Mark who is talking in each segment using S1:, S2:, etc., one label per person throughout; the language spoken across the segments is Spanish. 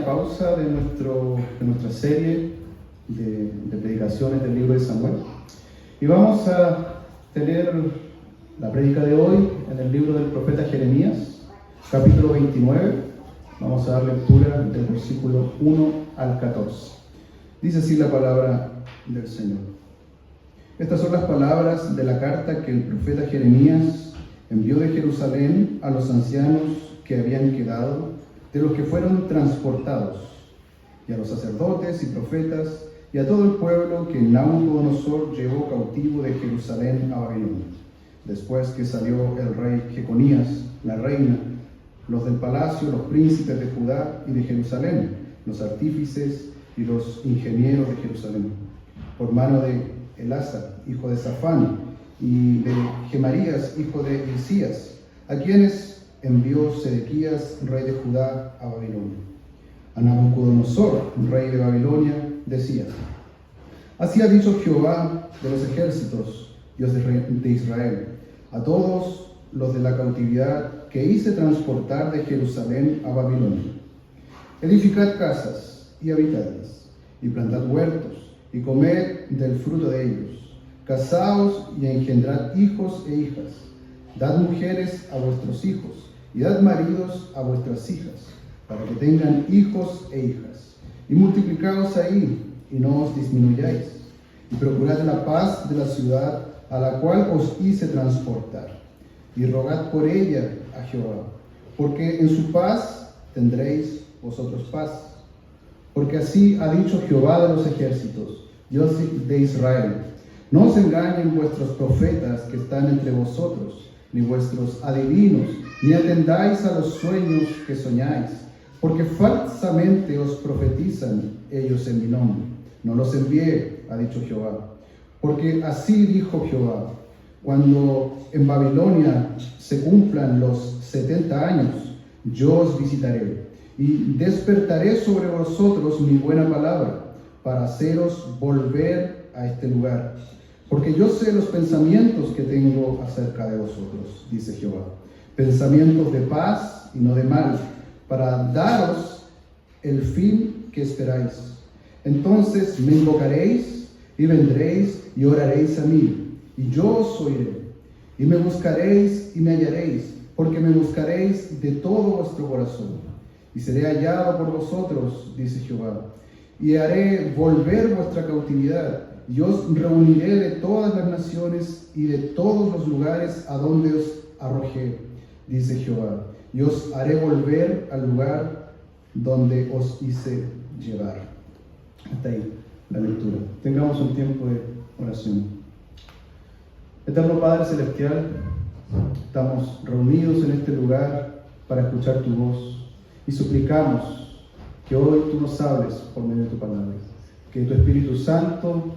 S1: pausa de nuestra serie de predicaciones del libro de Samuel. Y vamos a tener la prédica de hoy en el libro del profeta Jeremías, capítulo 29. Vamos a dar lectura del versículo 1 al 14. Dice así la palabra del Señor. Estas son las palabras de la carta que el profeta Jeremías envió de Jerusalén a los ancianos que habían quedado, de los que fueron transportados, y a los sacerdotes y profetas, y a todo el pueblo que Nabucodonosor llevó cautivo de Jerusalén a Babilonia, después que salió el rey Jeconías, la reina, los del palacio, los príncipes de Judá y de Jerusalén, los artífices y los ingenieros de Jerusalén, por mano de Elasa, hijo de Safán, y de Gemarías, hijo de Hilcías, a quienes envió Sedequías, rey de Judá, a Babilonia. A Nabucodonosor, rey de Babilonia, decía: así ha dicho Jehová de los ejércitos, Dios de Israel, a todos los de la cautividad que hice transportar de Jerusalén a Babilonia: edificad casas y habitadlas, y plantad huertos, y comed del fruto de ellos, casaos y engendrad hijos e hijas, dad mujeres a vuestros hijos, y dad maridos a vuestras hijas, para que tengan hijos e hijas, y multiplicaos ahí, y no os disminuyáis, y procurad la paz de la ciudad a la cual os hice transportar, y rogad por ella a Jehová, porque en su paz tendréis vosotros paz. Porque así ha dicho Jehová de los ejércitos, Dios de Israel: no os engañen vuestros profetas que están entre vosotros, ni vuestros adivinos, ni atendáis a los sueños que soñáis, porque falsamente os profetizan ellos en mi nombre. No los envié, ha dicho Jehová. Porque así dijo Jehová: cuando en Babilonia se cumplan los 70 años, yo os visitaré, y despertaré sobre vosotros mi buena palabra, para haceros volver a este lugar. Porque yo sé los pensamientos que tengo acerca de vosotros, dice Jehová: pensamientos de paz y no de mal, para daros el fin que esperáis. Entonces me invocaréis y vendréis y oraréis a mí, y yo os oiré. Y me buscaréis y me hallaréis, porque me buscaréis de todo vuestro corazón. Y seré hallado por vosotros, dice Jehová, y haré volver vuestra cautividad, y os reuniré de todas las naciones y de todos los lugares a donde os arrojé, dice Jehová, y os haré volver al lugar donde os hice llevar. Hasta ahí la lectura. Tengamos un tiempo de oración. Eterno Padre Celestial, estamos reunidos en este lugar para escuchar tu voz y suplicamos que hoy tú nos hables por medio de tu palabra, que tu Espíritu Santo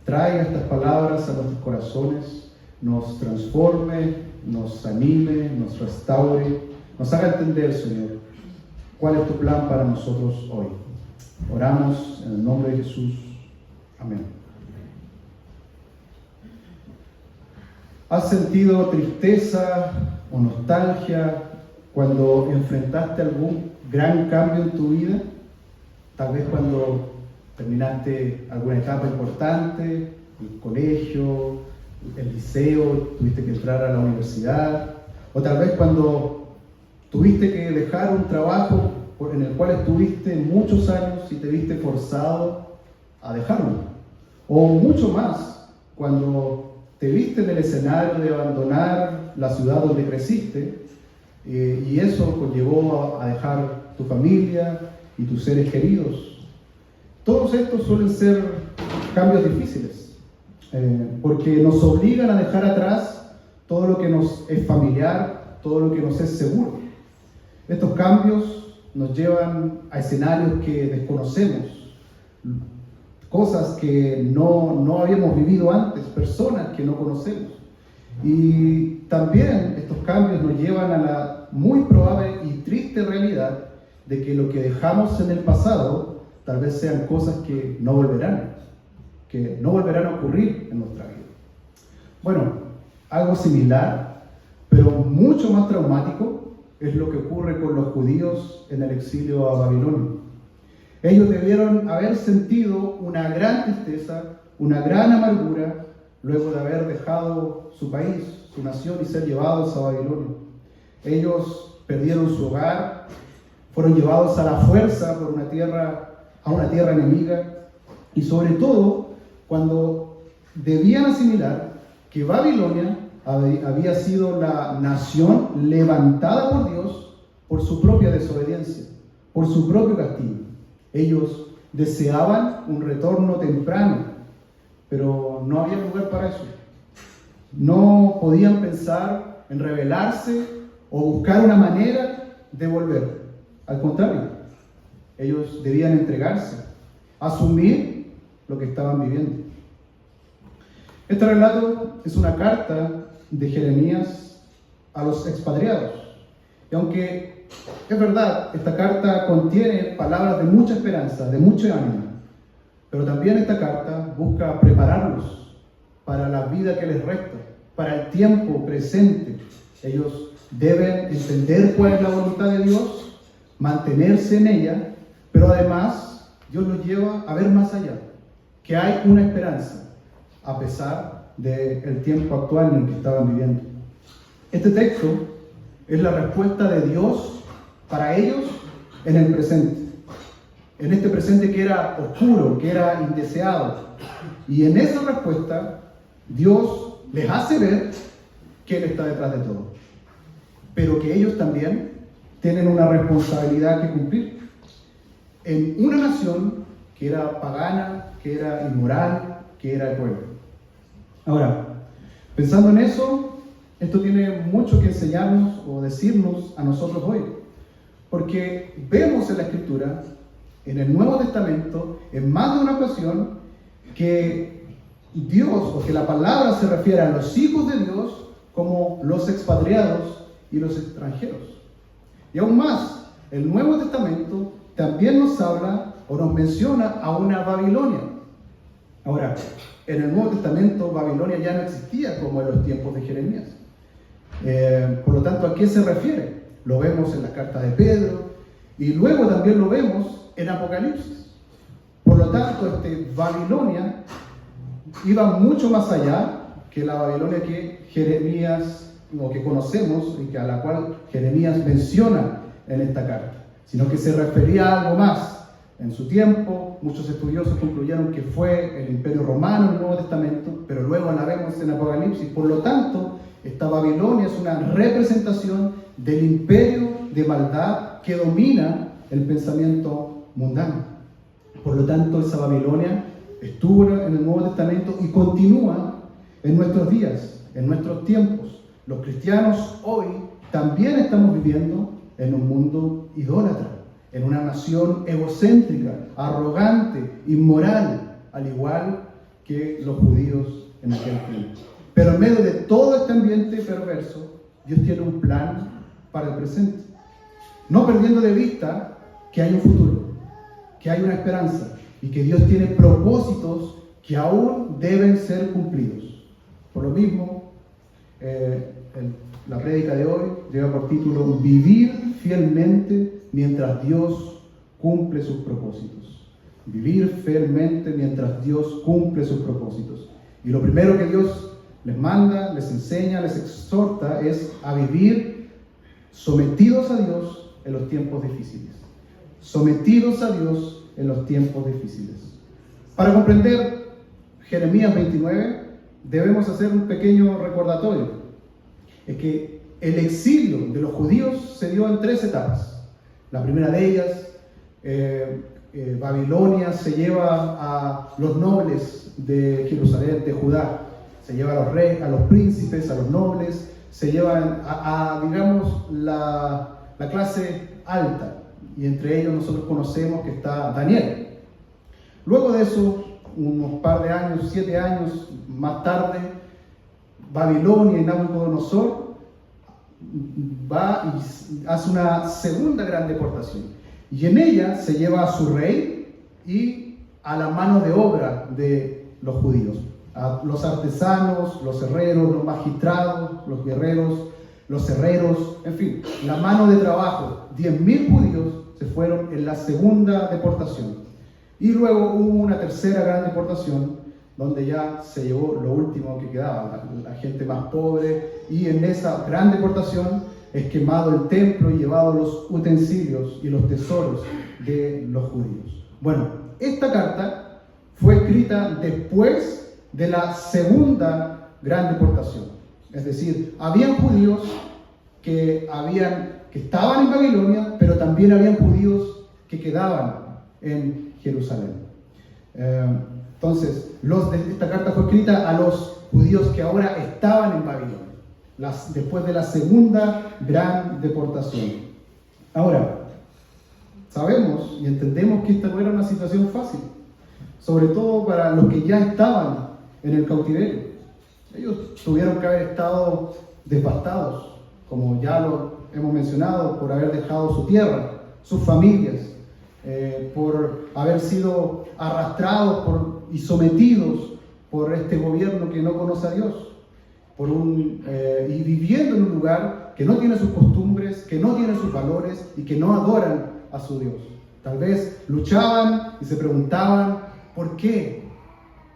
S1: traiga estas palabras a nuestros corazones, nos transforme, nos anime, nos restaure, nos haga entender, Señor, cuál es tu plan para nosotros hoy. Oramos en el nombre de Jesús. Amén. ¿Has sentido tristeza o nostalgia cuando enfrentaste algún gran cambio en tu vida? Tal vez cuando terminaste alguna etapa importante, el colegio, el liceo, tuviste que entrar a la universidad, o tal vez cuando tuviste que dejar un trabajo en el cual estuviste muchos años y te viste forzado a dejarlo, o mucho más cuando te viste en el escenario de abandonar la ciudad donde creciste, y eso conllevó a dejar tu familia y tus seres queridos. Todos estos suelen ser cambios difíciles, porque nos obligan a dejar atrás todo lo que nos es familiar, todo lo que nos es seguro. Estos cambios nos llevan a escenarios que desconocemos, cosas que no habíamos vivido antes, personas que no conocemos. Y también estos cambios nos llevan a la muy probable y triste realidad de que lo que dejamos en el pasado tal vez sean cosas que no volverán a ocurrir en nuestra vida. Bueno, algo similar, pero mucho más traumático, es lo que ocurre con los judíos en el exilio a Babilonia. Ellos debieron haber sentido una gran tristeza, una gran amargura, luego de haber dejado su país, su nación, y ser llevados a Babilonia. Ellos perdieron su hogar, fueron llevados a la fuerza a una tierra enemiga, y sobre todo cuando debían asimilar que Babilonia había sido la nación levantada por Dios por su propia desobediencia, por su propio castigo. Ellos deseaban un retorno temprano, pero no había lugar para eso. No podían pensar en rebelarse o buscar una manera de volver. Al contrario, ellos debían entregarse, asumir lo que estaban viviendo. Este relato es una carta de Jeremías a los expatriados. Y aunque es verdad, esta carta contiene palabras de mucha esperanza, de mucho ánimo, pero también esta carta busca prepararlos para la vida que les resta, para el tiempo presente. Ellos deben entender cuál es la voluntad de Dios, mantenerse en ella, pero además Dios los lleva a ver más allá, que hay una esperanza, a pesar del tiempo actual en el que estaban viviendo. Este texto es la respuesta de Dios para ellos en el presente. En este presente que era oscuro, que era indeseado. Y en esa respuesta, Dios les hace ver que Él está detrás de todo. Pero que ellos también tienen una responsabilidad que cumplir. En una nación que era pagana, que era inmoral, que era cruel. Ahora, pensando en eso, esto tiene mucho que enseñarnos o decirnos a nosotros hoy. Porque vemos en la Escritura, en el Nuevo Testamento, en más de una ocasión, que Dios, o que la palabra se refiere a los hijos de Dios como los expatriados y los extranjeros. Y aún más, el Nuevo Testamento también nos habla o nos menciona a una Babilonia. Ahora, en el Nuevo Testamento Babilonia ya no existía como en los tiempos de Jeremías. Por lo tanto, ¿a qué se refiere? Lo vemos en la carta de Pedro y luego también lo vemos en Apocalipsis. Por lo tanto, Babilonia iba mucho más allá que la Babilonia que Jeremías, o que conocemos y a la cual Jeremías menciona en esta carta, sino que se refería a algo más. En su tiempo, muchos estudiosos concluyeron que fue el Imperio Romano en el Nuevo Testamento, pero luego la vemos en Apocalipsis. Por lo tanto, esta Babilonia es una representación del imperio de maldad que domina el pensamiento mundano. Por lo tanto, esa Babilonia estuvo en el Nuevo Testamento y continúa en nuestros días, en nuestros tiempos. Los cristianos hoy también estamos viviendo en un mundo idólatra, en una nación egocéntrica, arrogante, inmoral, al igual que los judíos en aquel tiempo. Pero en medio de todo este ambiente perverso, Dios tiene un plan para el presente. No perdiendo de vista que hay un futuro, que hay una esperanza y que Dios tiene propósitos que aún deben ser cumplidos. Por lo mismo, la prédica de hoy lleva por título Vivir fielmente mientras Dios cumple sus propósitos. Vivir fielmente mientras Dios cumple sus propósitos. Y lo primero que Dios les manda, les enseña, les exhorta es a vivir sometidos a Dios en los tiempos difíciles. Sometidos a Dios en los tiempos difíciles. Para comprender Jeremías 29, debemos hacer un pequeño recordatorio. Es que el exilio de los judíos se dio en 3 etapas. La primera de ellas, Babilonia se lleva a los nobles de Jerusalén, de Judá. Se lleva a los reyes, a los príncipes, a los nobles, se llevan digamos, la clase alta. Y entre ellos nosotros conocemos que está Daniel. Luego de eso, unos par de años, 7 años más tarde, Babilonia y Nabucodonosor va y hace una segunda gran deportación. Y en ella se lleva a su rey y a la mano de obra de los judíos. A los artesanos, los herreros, los magistrados, los guerreros, los herreros, en fin, la mano de trabajo. 10.000 judíos se fueron en la segunda deportación. Y luego hubo una tercera gran deportación, donde ya se llevó lo último que quedaba, la gente más pobre, y en esa gran deportación es quemado el templo y llevado los utensilios y los tesoros de los judíos. Bueno, esta carta fue escrita después de la segunda gran deportación. Es decir, habían judíos que estaban en Babilonia, pero también habían judíos que quedaban en Jerusalén. Entonces, esta carta fue escrita a los judíos que ahora estaban en Babilonia, después de la segunda gran deportación. Ahora, sabemos y entendemos que esta no era una situación fácil, sobre todo para los que ya estaban en el cautiverio. Ellos tuvieron que haber estado devastados, como ya lo hemos mencionado, por haber dejado su tierra, sus familias, por haber sido arrastrados y sometidos por este gobierno que no conoce a Dios, y viviendo en un lugar que no tiene sus costumbres, que no tiene sus valores y que no adoran a su Dios. Tal vez luchaban y se preguntaban, ¿por qué?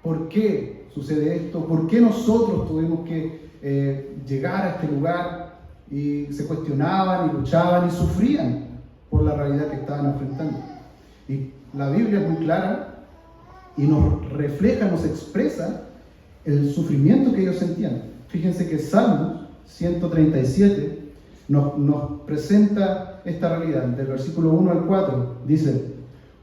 S1: ¿Por qué sucede esto? ¿Por qué nosotros tuvimos que llegar a este lugar? Y se cuestionaban y luchaban y sufrían por la realidad que estaban enfrentando. Y la Biblia es muy clara y nos refleja, nos expresa el sufrimiento que ellos sentían. Fíjense que Salmos 137 nos presenta esta realidad. Del versículo 1 al 4 dice: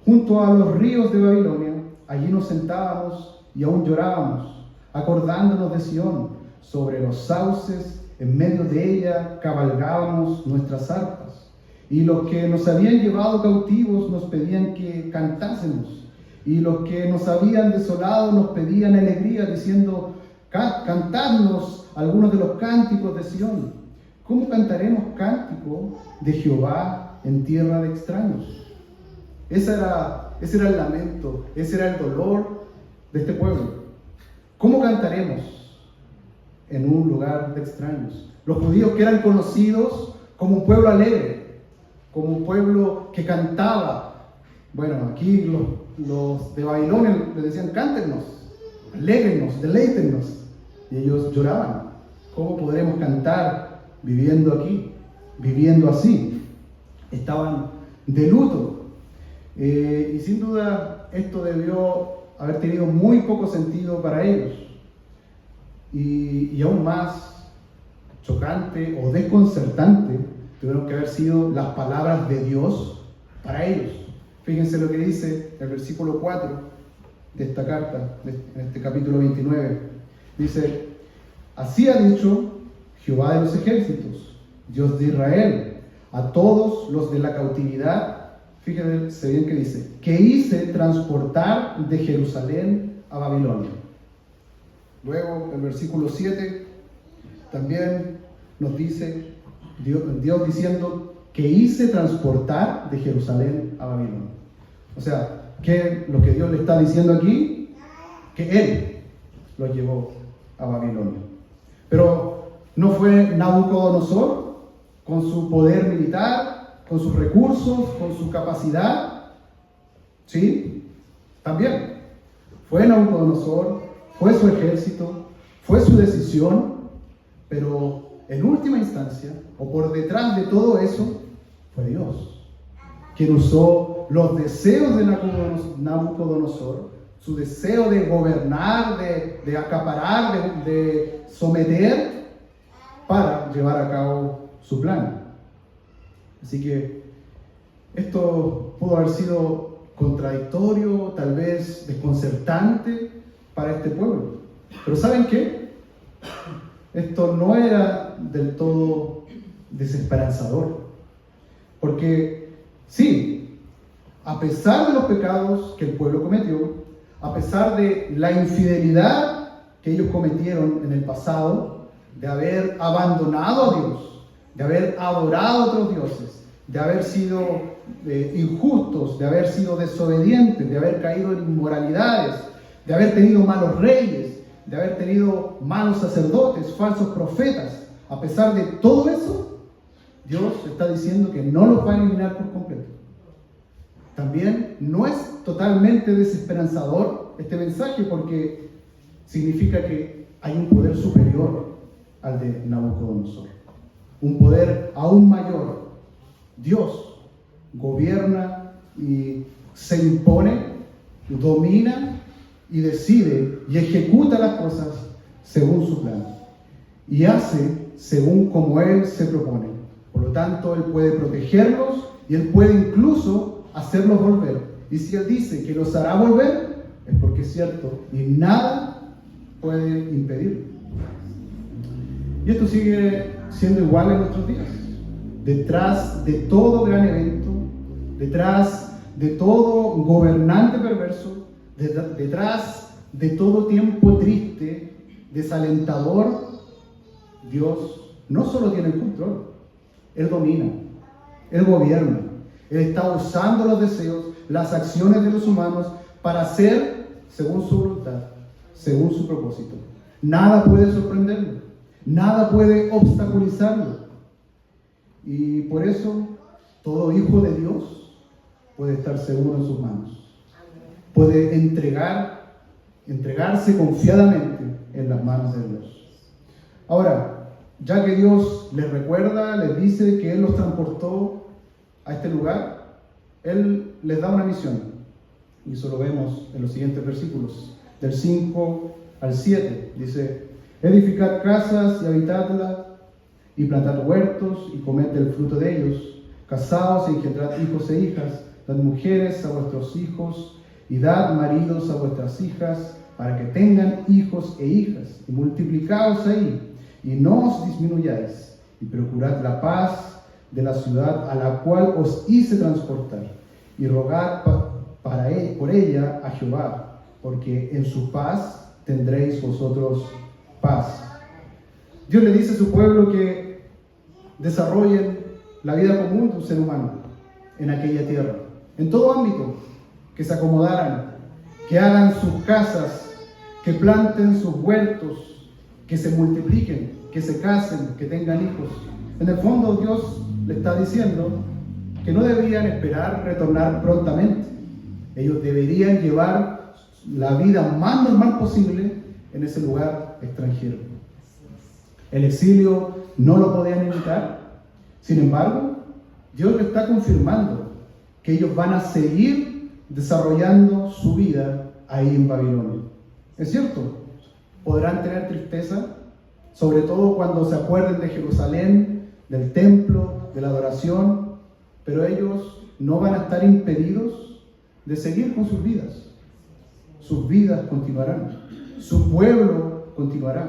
S1: junto a los ríos de Babilonia, allí nos sentábamos y aún llorábamos, acordándonos de Sión. Sobre los sauces, en medio de ella, cabalgábamos nuestras arpas. Y los que nos habían llevado cautivos nos pedían que cantásemos. Y los que nos habían desolado nos pedían alegría, diciendo: cantadnos algunos de los cánticos de Sión. ¿Cómo cantaremos cántico de Jehová en tierra de extraños? Ese era el lamento, ese era el dolor de este pueblo. ¿Cómo cantaremos en un lugar de extraños? Los judíos, que eran conocidos como un pueblo alegre, como un pueblo que cantaba. Bueno, aquí los de Babilonia les decían: cántenos, alégrenos, deleítenos. Y ellos lloraban. ¿Cómo podremos cantar viviendo aquí, viviendo así? Estaban de luto. Y sin duda esto debió haber tenido muy poco sentido para ellos. Y aún más chocante o desconcertante tuvieron que haber sido las palabras de Dios para ellos. Fíjense lo que dice el versículo 4 de esta carta, en este capítulo 29. Dice: así ha dicho Jehová de los ejércitos, Dios de Israel, a todos los de la cautividad. Fíjense bien que dice: que hice transportar de Jerusalén a Babilonia. Luego, el versículo 7 también nos dice Dios diciendo que hice transportar de Jerusalén a Babilonia. O sea, que lo que Dios le está diciendo aquí, que Él los llevó a Babilonia. Pero no fue Nabucodonosor, con su poder militar, con sus recursos, con su capacidad. ¿Sí? También fue Nabucodonosor, fue su ejército, fue su decisión, pero en última instancia, o por detrás de todo eso, fue Dios, quien usó los deseos de Nabucodonosor, su deseo de gobernar, de acaparar, de someter, para llevar a cabo su plan. Así que esto pudo haber sido contradictorio, tal vez desconcertante para este pueblo. Pero ¿saben qué? Esto no era del todo desesperanzador. Porque sí, a pesar de los pecados que el pueblo cometió, a pesar de la infidelidad que ellos cometieron en el pasado, de haber abandonado a Dios, de haber adorado a otros dioses, de haber sido injustos, de haber sido desobedientes, de haber caído en inmoralidades, de haber tenido malos reyes, de haber tenido malos sacerdotes, falsos profetas, a pesar de todo eso, Dios está diciendo que no los va a eliminar por completo. También no es totalmente desesperanzador este mensaje, porque significa que hay un poder superior al de Nabucodonosor, un poder aún mayor. Dios gobierna y se impone, domina y decide y ejecuta las cosas según su plan, y hace según como Él se propone. Por lo tanto, Él puede protegerlos y Él puede incluso hacerlos volver. Y si Él dice que los hará volver, es porque es cierto, y nada puede impedirlo. Y esto sigue siendo igual en nuestros días. Detrás de todo gran evento, detrás de todo gobernante perverso, detrás de todo tiempo triste, desalentador, Dios no solo tiene el control, Él domina, Él gobierna, Él está usando los deseos, las acciones de los humanos para hacer según su voluntad, según su propósito. Nada puede sorprenderlo, nada puede obstaculizarlo. Y por eso todo hijo de Dios puede estar seguro en sus manos. Puede entregarse confiadamente en las manos de Dios. Ahora, ya que Dios les recuerda, les dice que Él los transportó a este lugar, Él les da una misión. Y eso lo vemos en los siguientes versículos, del 5 al 7. Dice: edificad casas y habitadlas, y plantad huertos y comed del fruto de ellos. Casaos y engendrad hijos e hijas, dad mujeres a vuestros hijos y dad maridos a vuestras hijas, para que tengan hijos e hijas, y multiplicaos ahí, y no os disminuyáis, y procurad la paz de la ciudad a la cual os hice transportar, y rogad por ella a Jehová, porque en su paz tendréis vosotros paz. Dios le dice a su pueblo que desarrollen la vida común de un ser humano en aquella tierra, en todo ámbito, que se acomodaran, que hagan sus casas, que planten sus huertos, que se multipliquen, que se casen, que tengan hijos. En el fondo, Dios le está diciendo que no deberían esperar retornar prontamente. Ellos deberían llevar la vida más normal posible en ese lugar extranjero. El exilio no lo podían evitar. Sin embargo, Dios le está confirmando que ellos van a seguir desarrollando su vida ahí en Babilonia. Es cierto, podrán tener tristeza, sobre todo cuando se acuerden de Jerusalén, del templo, de la adoración, pero ellos no van a estar impedidos de seguir con sus vidas. Sus vidas continuarán, su pueblo continuará.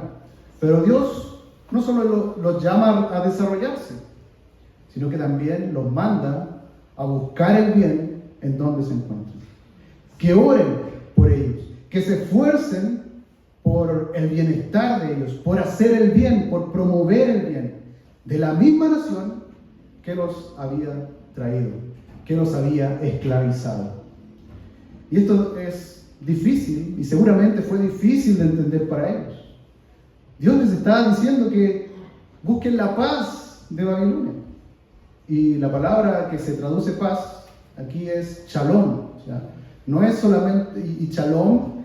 S1: Pero Dios no solo los llama a desarrollarse, sino que también los manda a buscar el bien en donde se encuentran. Que oren por ellos, que se esfuercen por el bienestar de ellos, por hacer el bien, por promover el bien de la misma nación que los había traído, que los había esclavizado. Y esto es difícil, y seguramente fue difícil de entender para ellos. Dios les estaba diciendo que busquen la paz de Babilonia. Y la palabra que se traduce paz aquí es shalom. O sea, no es solamente, y shalom,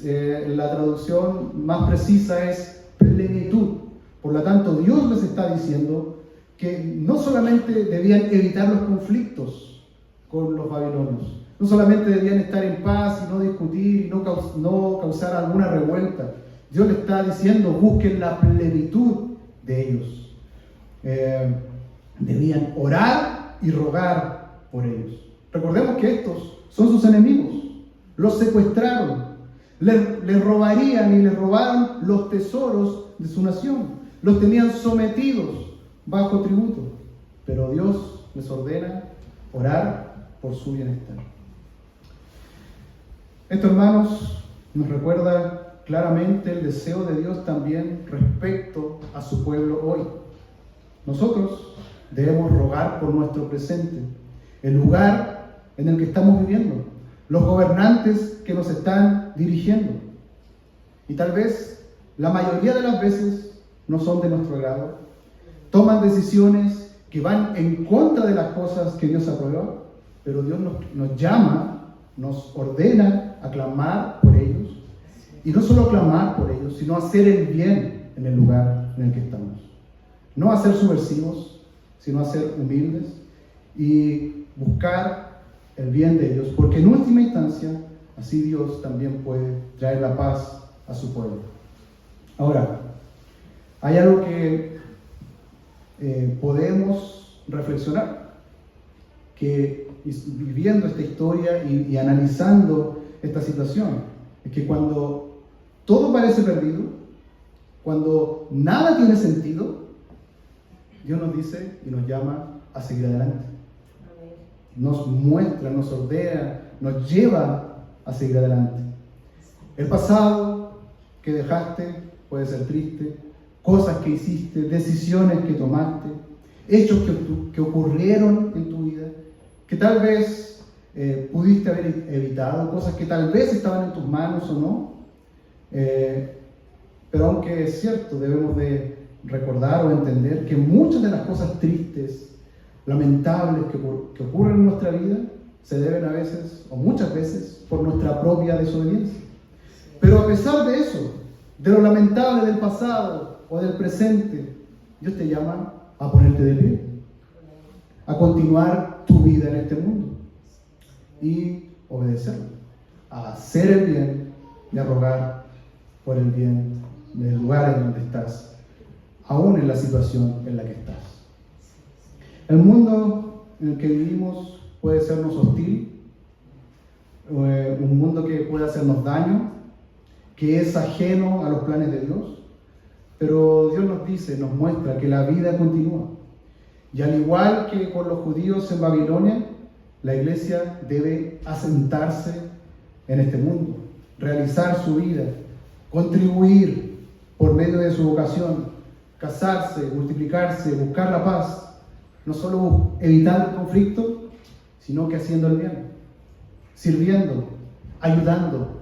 S1: la traducción más precisa es plenitud. Por lo tanto, Dios les está diciendo que no solamente debían evitar los conflictos con los babilonios, no solamente debían estar en paz y no discutir y no causar alguna revuelta. Dios les está diciendo: busquen la plenitud de ellos. Debían orar y rogar por ellos. Recordemos que estos son sus enemigos. Los secuestraron, les robarían y les robaron los tesoros de su nación. Los tenían sometidos bajo tributo. Pero Dios les ordena orar por su bienestar. Esto, hermanos, nos recuerda claramente el deseo de Dios también respecto a su pueblo hoy. Nosotros debemos rogar por nuestro presente, el lugar en el que estamos viviendo, los gobernantes que nos están dirigiendo. Y tal vez la mayoría de las veces no son de nuestro agrado, toman decisiones que van en contra de las cosas que Dios aprueba, pero Dios nos llama, nos ordena a clamar por ellos, y no solo clamar por ellos, sino hacer el bien en el lugar en el que estamos. No a ser subversivos, sino a ser humildes y buscar el bien de ellos, porque en última instancia, así Dios también puede traer la paz a su pueblo. Ahora, hay algo que podemos reflexionar, que viviendo esta historia y analizando esta situación, es que cuando todo parece perdido, cuando nada tiene sentido, Dios nos dice y nos llama a seguir adelante. Nos muestra, nos ordena, nos lleva a seguir adelante. El pasado que dejaste puede ser triste, cosas que hiciste, decisiones que tomaste, hechos que ocurrieron en tu vida, que tal vez pudiste haber evitado, cosas que tal vez estaban en tus manos o no. Pero aunque es cierto, debemos de recordar o entender que muchas de las cosas tristes, lamentables que ocurren en nuestra vida se deben a veces, o muchas veces, por nuestra propia desobediencia. Pero a pesar de eso, de lo lamentable del pasado o del presente, Dios te llama a ponerte de pie, a continuar tu vida en este mundo y obedecerlo, a hacer el bien y a rogar por el bien del lugar en donde estás, aún en la situación en la que estás. El mundo en el que vivimos puede sernos hostil, un mundo que puede hacernos daño, que es ajeno a los planes de Dios, pero Dios nos dice, nos muestra que la vida continúa. Y al igual que con los judíos en Babilonia, la iglesia debe asentarse en este mundo, realizar su vida, contribuir por medio de su vocación, casarse, multiplicarse, buscar la paz, no solo evitando el conflicto, sino que haciendo el bien, sirviendo, ayudando,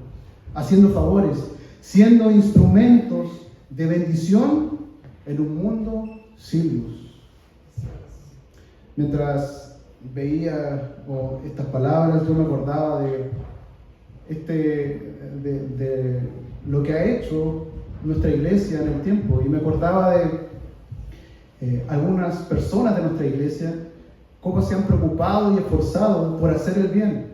S1: haciendo favores, siendo instrumentos de bendición en un mundo sin luz. Mientras veía estas palabras, yo me acordaba de lo que ha hecho nuestra iglesia en el tiempo, y me acordaba de algunas personas de nuestra iglesia, cómo se han preocupado y esforzado por hacer el bien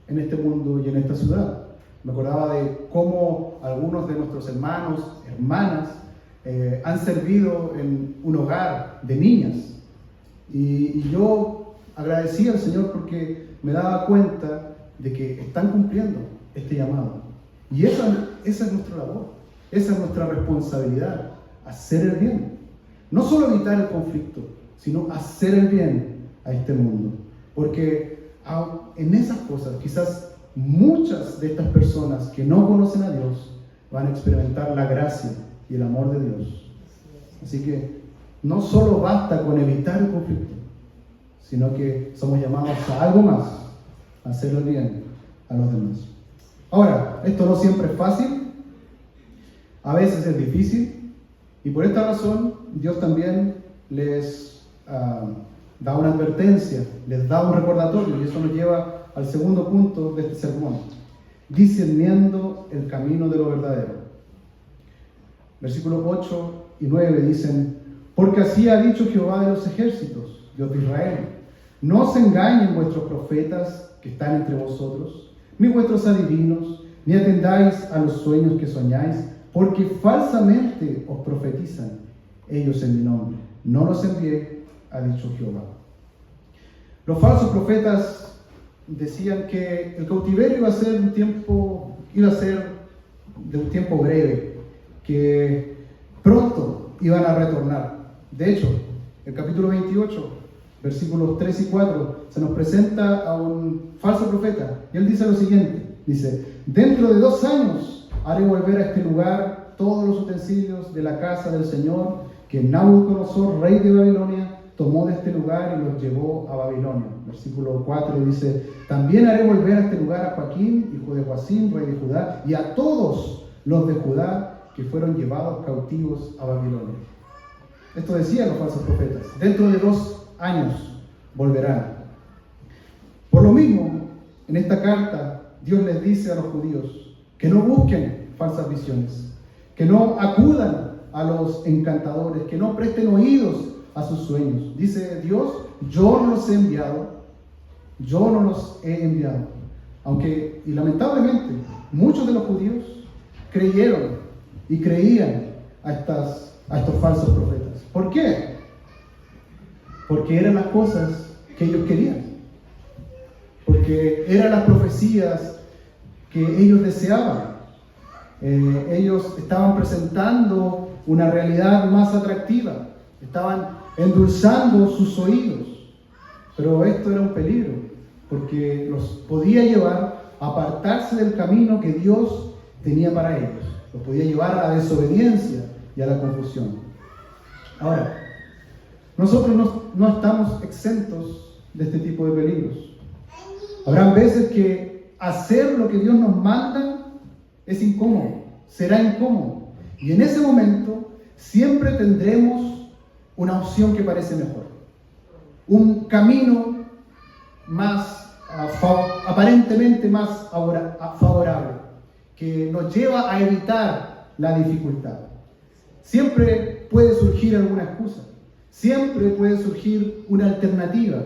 S1: en este mundo y en esta ciudad. Me acordaba de cómo algunos de nuestros hermanos, hermanas, han servido en un hogar de niñas, y yo agradecía al Señor porque me daba cuenta de que están cumpliendo este llamado, y esa es nuestra labor, esa es nuestra responsabilidad, hacer el bien, no solo evitar el conflicto, sino hacer el bien a este mundo, porque en esas cosas quizás muchas de estas personas que no conocen a Dios van a experimentar la gracia y el amor de Dios. Así que no solo basta con evitar el conflicto, sino que somos llamados a algo más, a hacer el bien a los demás. Ahora, esto no siempre es fácil, a veces es difícil, y por esta razón Dios también les da una advertencia, les da un recordatorio, y eso nos lleva al segundo punto de este sermón: discerniendo el camino de lo verdadero. Versículos 8 y 9 dicen: porque así ha dicho Jehová de los ejércitos, Dios de Israel: no os engañen vuestros profetas que están entre vosotros, ni vuestros adivinos, ni atendáis a los sueños que soñáis, porque falsamente os profetizan ellos en mi nombre. No los envié, ha dicho Jehová. Los falsos profetas decían que el cautiverio iba a ser de un tiempo breve, que pronto iban a retornar. De hecho, el capítulo 28, versículos 3 y 4, se nos presenta a un falso profeta, y él dice lo siguiente, dice: dentro de 2 años haré volver a este lugar todos los utensilios de la casa del Señor que Nabucodonosor, rey de Babilonia, tomó de este lugar y los llevó a Babilonia. Versículo 4 dice: también haré volver a este lugar a Joaquín, hijo de Joacim, rey de Judá, y a todos los de Judá que fueron llevados cautivos a Babilonia. esto decían los falsos profetas, dentro de 2 años volverán. Por lo mismo, en esta carta, Dios les dice a los judíos que no busquen falsas visiones, que no acudan a los encantadores, que no presten oídos a sus sueños. Dice Dios, yo no los he enviado, yo no los he enviado. Aunque, y lamentablemente, muchos de los judíos creyeron y creían a estos falsos profetas. ¿Por qué? Porque eran las cosas que ellos querían. Porque eran las profecías que ellos deseaban. Ellos estaban presentando una realidad más atractiva. Estaban endulzando sus oídos. Pero esto era un peligro, porque los podía llevar a apartarse del camino que Dios tenía para ellos. Los podía llevar a la desobediencia y a la confusión. Ahora, nosotros no estamos exentos de este tipo de peligros. Habrán veces que hacer lo que Dios nos manda es incómodo, será incómodo. Y en ese momento siempre tendremos una opción que parece mejor. Un camino más aparentemente más favorable, que nos lleva a evitar la dificultad. Siempre puede surgir alguna excusa, siempre puede surgir una alternativa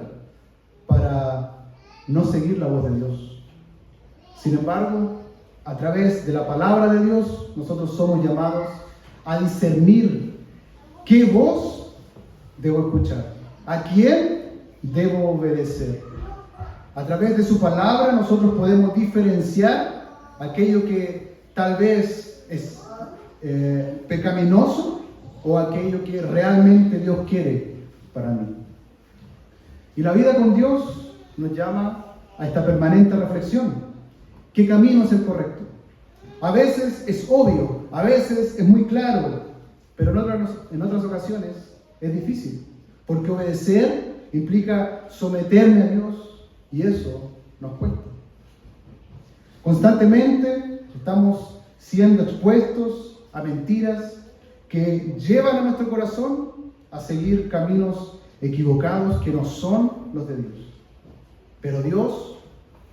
S1: para no seguir la voz de Dios. Sin embargo, a través de la palabra de Dios, nosotros somos llamados a discernir qué voz debo escuchar, a quién debo obedecer. A través de su palabra nosotros podemos diferenciar aquello que tal vez es pecaminoso o aquello que realmente Dios quiere para mí. Y la vida con Dios nos llama a esta permanente reflexión. ¿Qué camino es el correcto? A veces es obvio, a veces es muy claro, pero en otras ocasiones es difícil, porque obedecer implica someterme a Dios y eso nos cuesta. Constantemente estamos siendo expuestos a mentiras que llevan a nuestro corazón a seguir caminos equivocados que no son los de Dios. Pero Dios,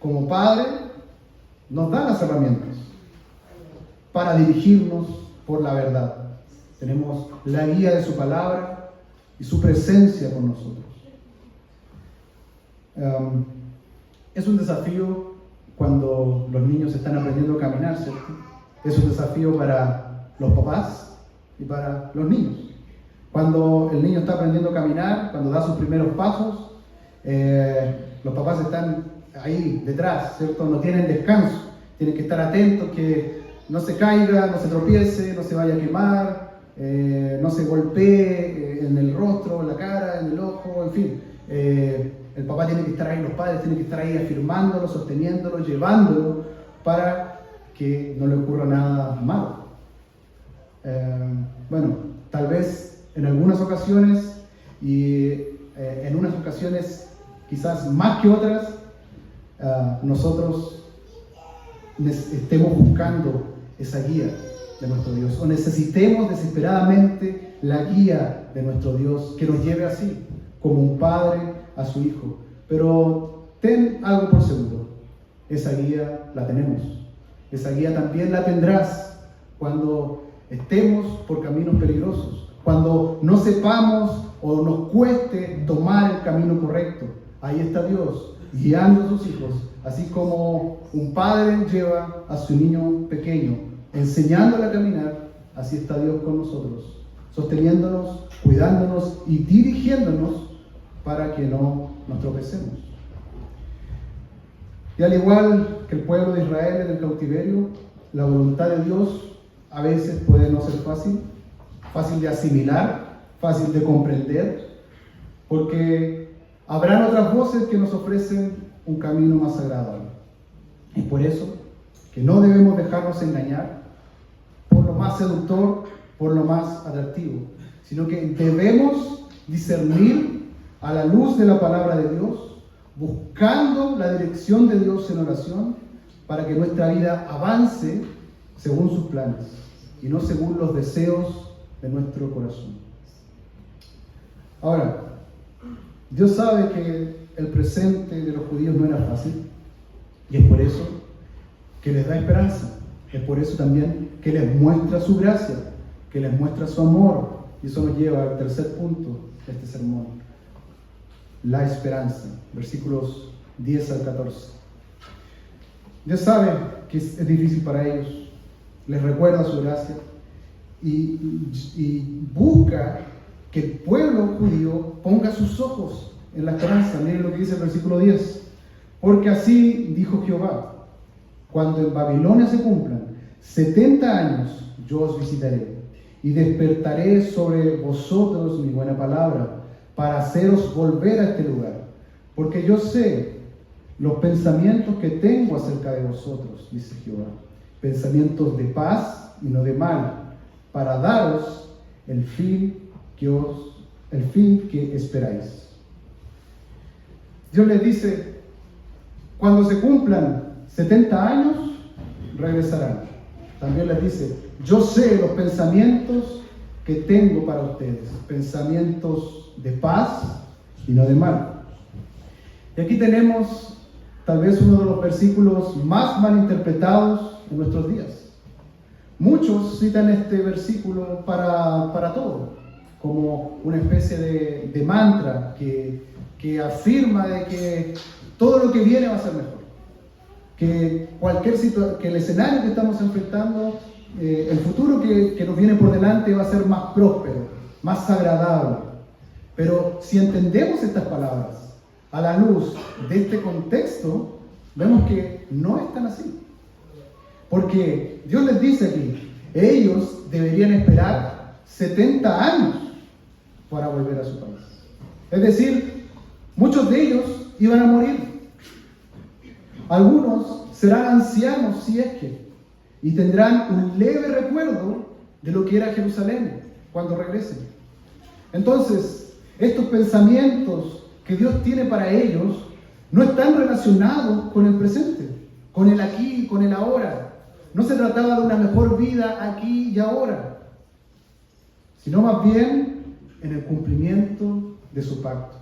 S1: como Padre, nos da las herramientas para dirigirnos por la verdad. Tenemos la guía de su palabra y su presencia con nosotros. Es un desafío cuando los niños están aprendiendo a caminar, ¿cierto? Es un desafío para los papás y para los niños. Cuando el niño está aprendiendo a caminar, cuando da sus primeros pasos, los papás están ahí detrás, ¿cierto? No tienen descanso, tienen que estar atentos que no se caiga, no se tropiece, no se vaya a quemar, no se golpee en el rostro, en la cara, en el ojo, en fin. El papá tiene que estar ahí, los padres tienen que estar ahí afirmándolo, sosteniéndolo, llevándolo para que no le ocurra nada malo. Bueno, tal vez en algunas ocasiones y en unas ocasiones quizás más que otras, nosotros estemos buscando esa guía de nuestro Dios o necesitemos desesperadamente la guía de nuestro Dios que nos lleve así, como un padre a su hijo. Pero ten algo por seguro, esa guía la tenemos, esa guía también la tendrás cuando estemos por caminos peligrosos, cuando no sepamos o nos cueste tomar el camino correcto. Ahí está Dios guiando a sus hijos, así como un padre lleva a su niño pequeño, enseñándole a caminar. Así está Dios con nosotros, sosteniéndonos, cuidándonos y dirigiéndonos para que no nos tropecemos. Y al igual que el pueblo de Israel en el cautiverio, la voluntad de Dios a veces puede no ser fácil de asimilar, fácil de comprender, porque habrán otras voces que nos ofrecen un camino más agradable. Es por eso que no debemos dejarnos engañar por lo más seductor, por lo más atractivo, sino que debemos discernir a la luz de la palabra de Dios, buscando la dirección de Dios en oración, para que nuestra vida avance según sus planes y no según los deseos de nuestro corazón. Ahora, Dios sabe que el presente de los judíos no era fácil, y es por eso que les da esperanza. Es por eso también que les muestra su gracia, que les muestra su amor. Y eso nos lleva al tercer punto de este sermón: la esperanza. Versículos 10 al 14. Dios sabe que es difícil para ellos, les recuerda su gracia y busca que el pueblo judío ponga sus ojos en la esperanza. Miren lo que dice el versículo 10. Porque así dijo Jehová: cuando en Babilonia se cumplan 70 años, yo os visitaré y despertaré sobre vosotros mi buena palabra para haceros volver a este lugar. Porque yo sé los pensamientos que tengo acerca de vosotros, dice Jehová, pensamientos de paz y no de mal, para daros el fin que esperáis. Dios les dice: cuando se cumplan 70 años, regresarán. También les dice: yo sé los pensamientos que tengo para ustedes, pensamientos de paz y no de mal. Y aquí tenemos tal vez uno de los versículos más malinterpretados en nuestros días. Muchos citan este versículo para todo, como una especie de mantra que afirma de que todo lo que viene va a ser mejor, que que el escenario que estamos enfrentando, el futuro que nos viene por delante va a ser más próspero, más agradable. Pero si entendemos estas palabras a la luz de este contexto, vemos que no es tan así. Porque Dios les dice aquí, ellos deberían esperar 70 años para volver a su país. Es decir, muchos de ellos iban a morir. Algunos serán ancianos si es que, y tendrán un leve recuerdo de lo que era Jerusalén cuando regresen. Entonces, estos pensamientos que Dios tiene para ellos no están relacionados con el presente, con el aquí y con el ahora. No se trataba de una mejor vida aquí y ahora, sino más bien en el cumplimiento de su pacto.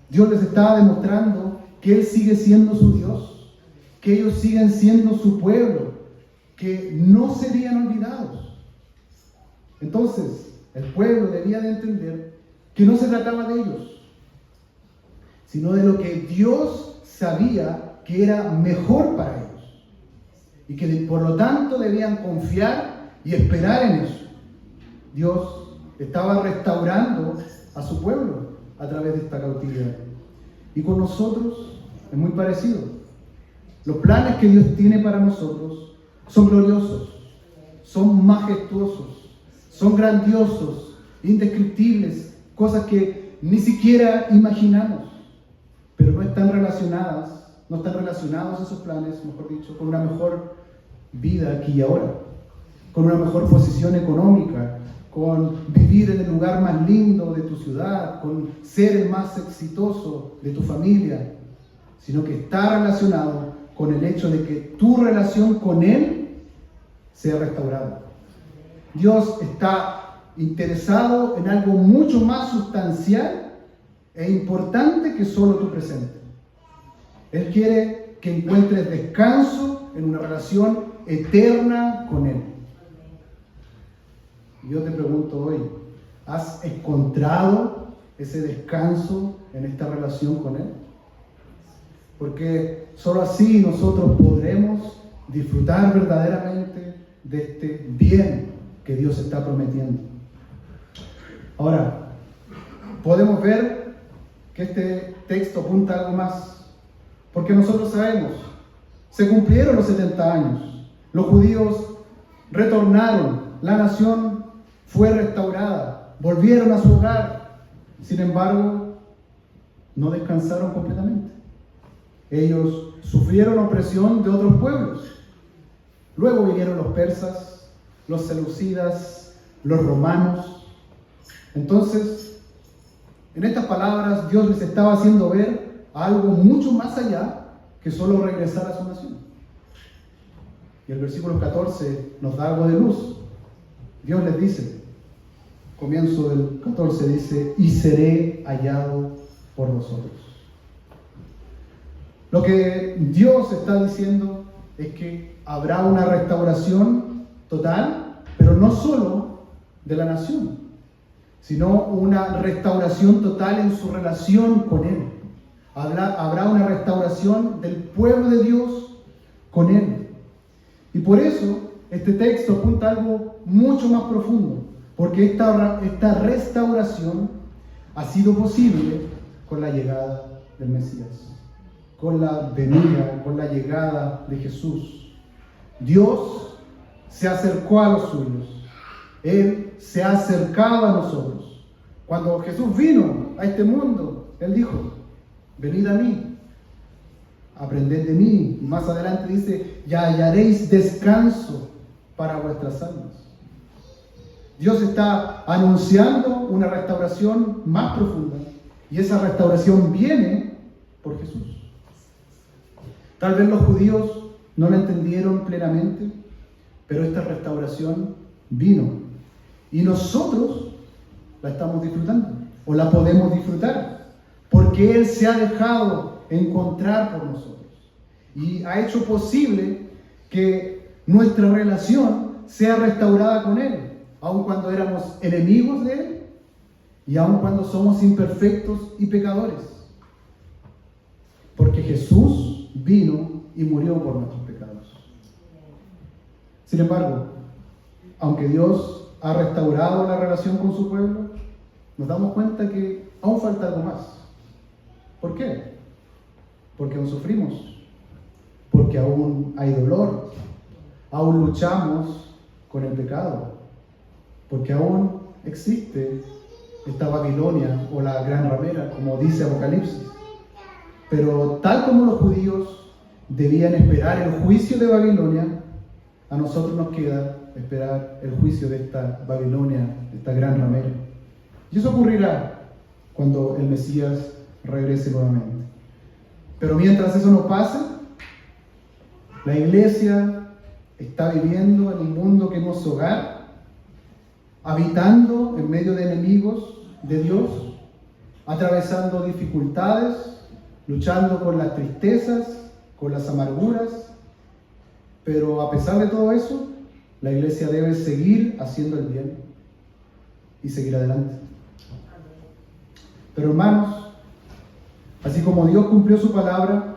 S1: Dios les estaba demostrando que Él sigue siendo su Dios, que ellos siguen siendo su pueblo, que no serían olvidados. Entonces, el pueblo debía de entender que no se trataba de ellos, sino de lo que Dios sabía que era mejor para ellos. Y que por lo tanto debían confiar y esperar en eso. Dios estaba restaurando a su pueblo a través de esta cautividad. Y con nosotros es muy parecido. Los planes que Dios tiene para nosotros son gloriosos, son majestuosos, son grandiosos, indescriptibles, cosas que ni siquiera imaginamos. Pero no están relacionados esos planes, mejor dicho, con una mejor vida aquí y ahora, con una mejor posición económica, con vivir en el lugar más lindo de tu ciudad, con ser el más exitoso de tu familia, sino que está relacionado con el hecho de que tu relación con Él sea restaurada. Dios está interesado en algo mucho más sustancial e importante que solo tu presente. Él quiere que encuentres descanso en una relación eterna con Él. Yo te pregunto hoy, ¿has encontrado ese descanso en esta relación con Él? Porque solo así nosotros podremos disfrutar verdaderamente de este bien que Dios está prometiendo. Ahora, podemos ver que este texto apunta a algo más, porque nosotros sabemos, se cumplieron los 70 años, los judíos retornaron, la nación fue restaurada, volvieron a su hogar. Sin embargo, no descansaron completamente. Ellos sufrieron opresión de otros pueblos. Luego vinieron los persas, los seleucidas, los romanos. Entonces, en estas palabras, Dios les estaba haciendo ver algo mucho más allá que solo regresar a su nación. Y el versículo 14 nos da algo de luz. Dios les dice: comienzo del 14 dice, y seré hallado por vosotros. Lo que Dios está diciendo es que habrá una restauración total, pero no solo de la nación, sino una restauración total en su relación con Él. Habrá una restauración del pueblo de Dios con Él. Y por eso este texto apunta a algo mucho más profundo, porque esta restauración ha sido posible con la llegada del Mesías, con la venida, con la llegada de Jesús. Dios se acercó a los suyos. Él se ha acercado a nosotros. Cuando Jesús vino a este mundo, Él dijo, venid a mí, aprended de mí. Y más adelante dice, ya hallaréis descanso para vuestras almas. Dios está anunciando una restauración más profunda, y esa restauración viene por Jesús. Tal vez los judíos no la entendieron plenamente, pero esta restauración vino, y nosotros la estamos disfrutando, o la podemos disfrutar, porque Él se ha dejado encontrar por nosotros, y ha hecho posible que nuestra relación sea restaurada con Él, aun cuando éramos enemigos de Él, y aun cuando somos imperfectos y pecadores, porque Jesús vino y murió por nuestros pecados. Sin embargo, aunque Dios ha restaurado la relación con su pueblo, nos damos cuenta que aún falta algo más. ¿Por qué? Porque aún sufrimos, porque aún hay dolor, aún luchamos con el pecado, porque aún existe esta Babilonia o la gran ramera, como dice Apocalipsis. Pero tal como los judíos debían esperar el juicio de Babilonia, a nosotros nos queda esperar el juicio de esta Babilonia, de esta gran ramera. Y eso ocurrirá cuando el Mesías regrese nuevamente. Pero mientras eso no pase, la iglesia está viviendo en un mundo que no es su hogar, habitando en medio de enemigos de Dios, atravesando dificultades, luchando con las tristezas, con las amarguras. Pero a pesar de todo eso, la iglesia debe seguir haciendo el bien y seguir adelante. Pero hermanos, así como Dios cumplió su palabra,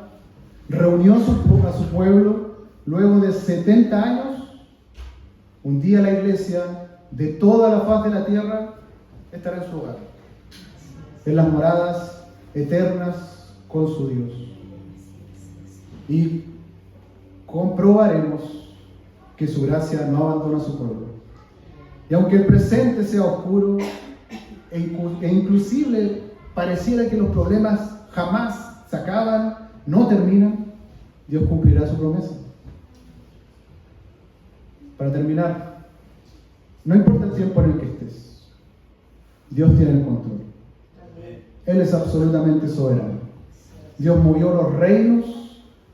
S1: reunió a su pueblo luego de 70 años, un día la iglesia de toda la faz de la tierra estará en su hogar, en las moradas eternas con su Dios. Y comprobaremos que su gracia no abandona a su pueblo. Y aunque el presente sea oscuro e inclusive pareciera que los problemas jamás se acaban, no terminan, Dios cumplirá su promesa. Para terminar, no importa el tiempo en el que estés, Dios tiene el control. Él es absolutamente soberano. Dios movió los reinos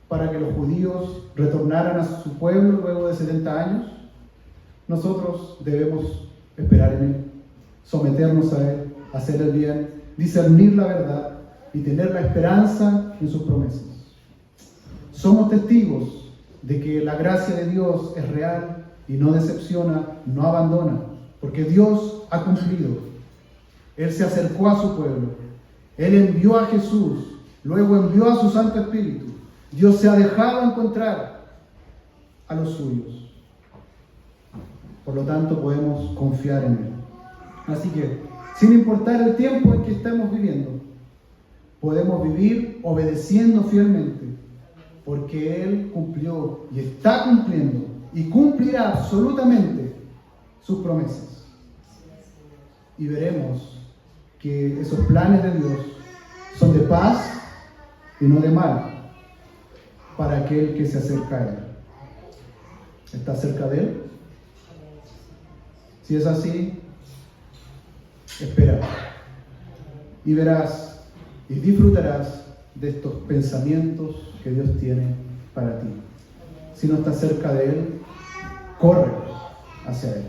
S1: para que los judíos retornaran a su pueblo luego de 70 años. Nosotros debemos esperar en Él, someternos a Él, hacer el bien, discernir la verdad y tener la esperanza en sus promesas. Somos testigos de que la gracia de Dios es real y no decepciona, no abandona, porque Dios ha cumplido. Él se acercó a su pueblo, Él envió a Jesús, luego envió a su Santo Espíritu. Dios se ha dejado encontrar a los suyos. Por lo tanto, podemos confiar en Él. Así que, sin importar el tiempo en que estemos viviendo, podemos vivir obedeciendo fielmente, porque Él cumplió y está cumpliendo y cumplirá absolutamente sus promesas. Y veremos que esos planes de Dios son de paz y no de mal para aquel que se acerca a Él. ¿Está cerca de Él? Si es así, espera y verás y disfrutarás de estos pensamientos que Dios tiene para ti. Si no estás cerca de Él, corre hacia Él.